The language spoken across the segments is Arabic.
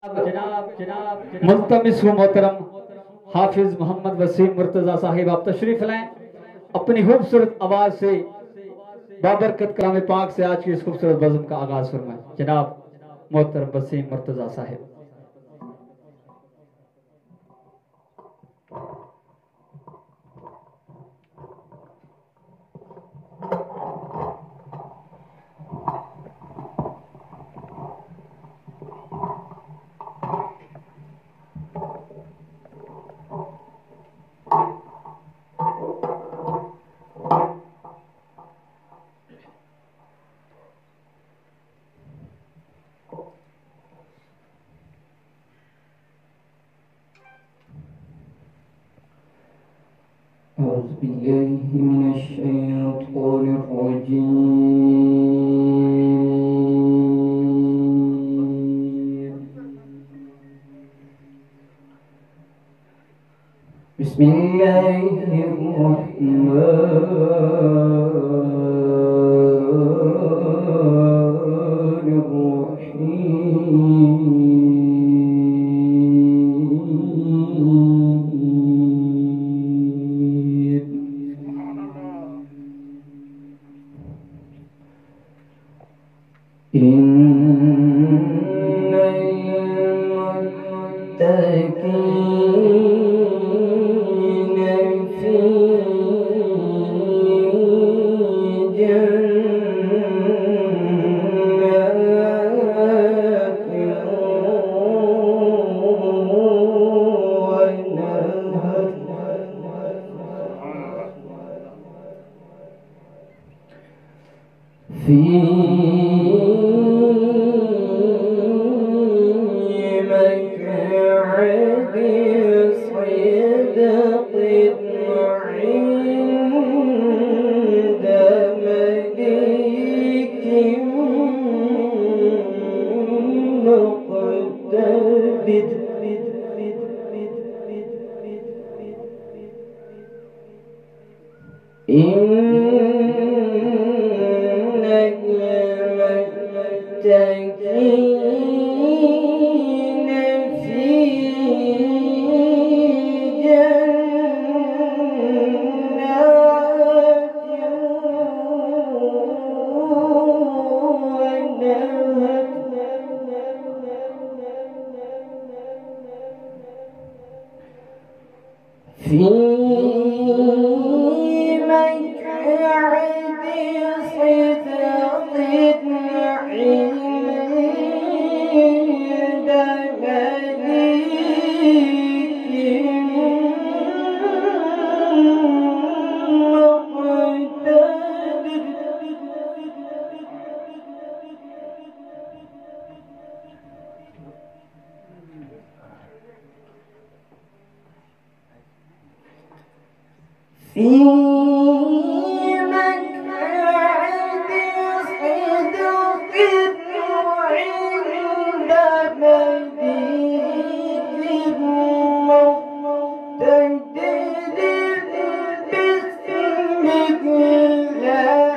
मुल्तमिस व मोहतरम हाफिज मोहम्मद वसीम मुर्तजा साहिब आप तशरीफ लाएं, अपनी खूबसूरत आवाज से बाबरकत कलाम पाक से आज की इस खूबसूरत बज़म का आगाज फरमाएं। जनाब मोहतरम वसीम मुर्तजा साहिब। أعوذ بالله من الشيطان الرجيم. بسم الله الرحمن الرحيم. إن المتقين في جنات ونهر في مقعد صدق عند مليك مقتدر. إن المتقين في جنات ونهر في مقعد صدق عند مليك مقتدر. في مقعد صدق عند مليك مقتدر. بسم الله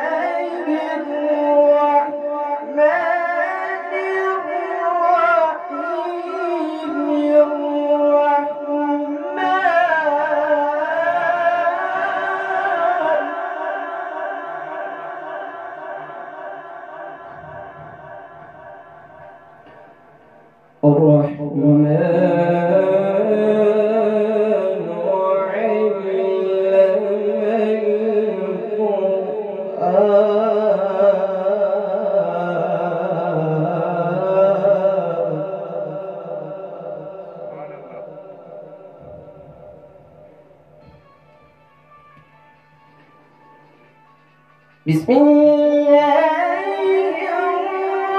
الرحمن الرحيم. بسم الله الرحمن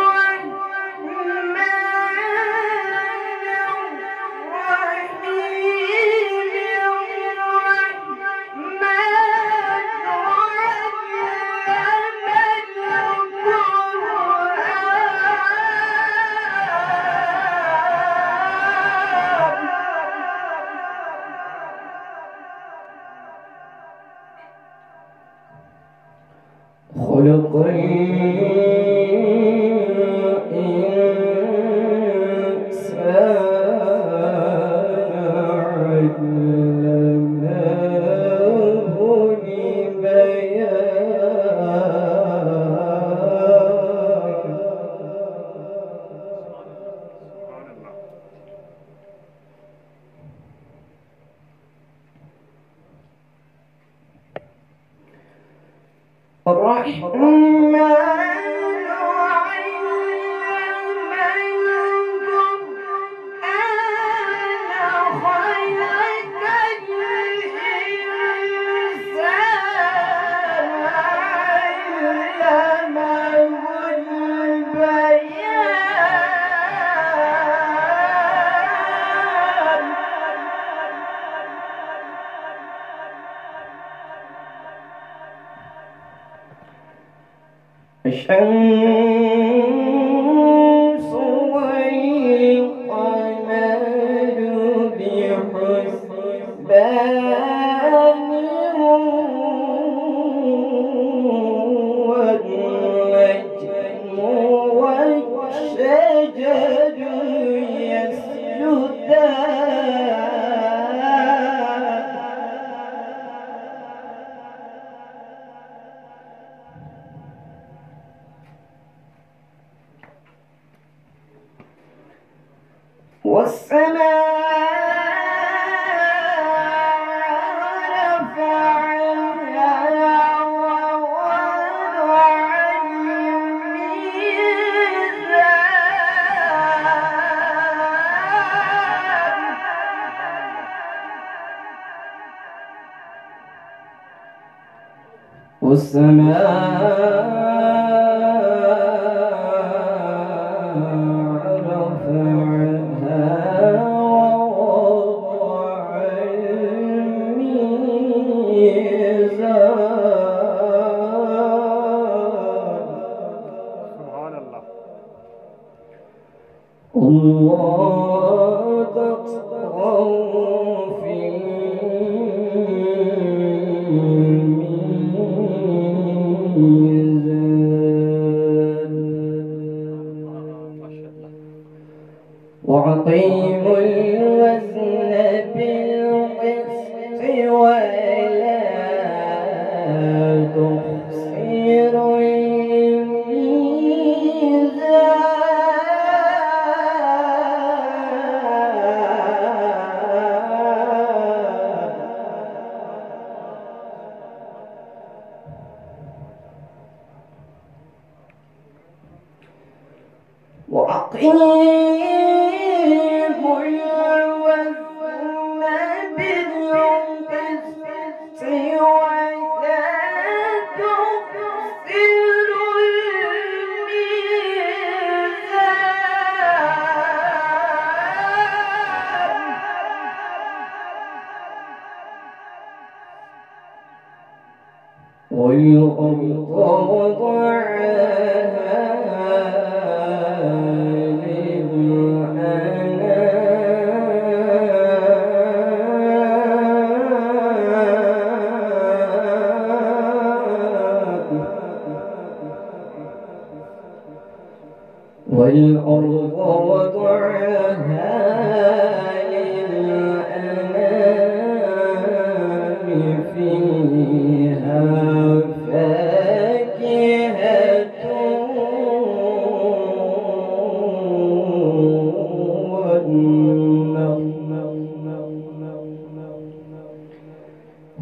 خلق الإنسان الشمس والقمر بحسبان والنجم والشجر يسجدان والسماء رفعها ووضع الميزان الله تطغوا في الميزان وأقيموا الوزن بالقسط ولا تخسروا وأقيموا الوزن بالقسط ولا تخسروا الميزان والأرض وضعها والأرض وضعها للأنام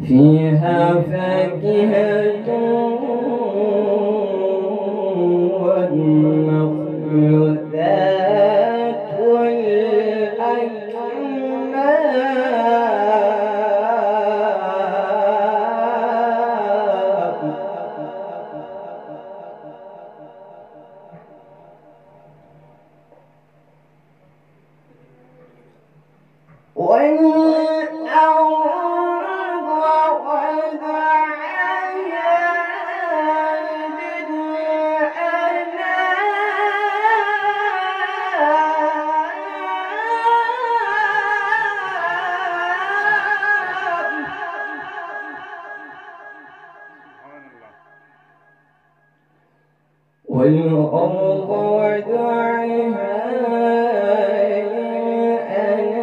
فيها فاكهة والنخل ذات الأكمام والأرض وضعها للأنام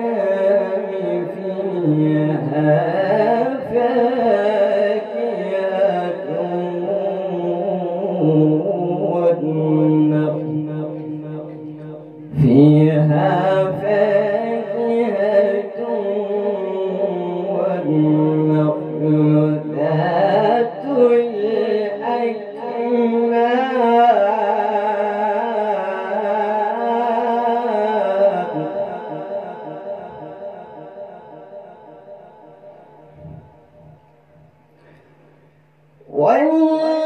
فيها فاكهة والنخل ذات الأكمام والليل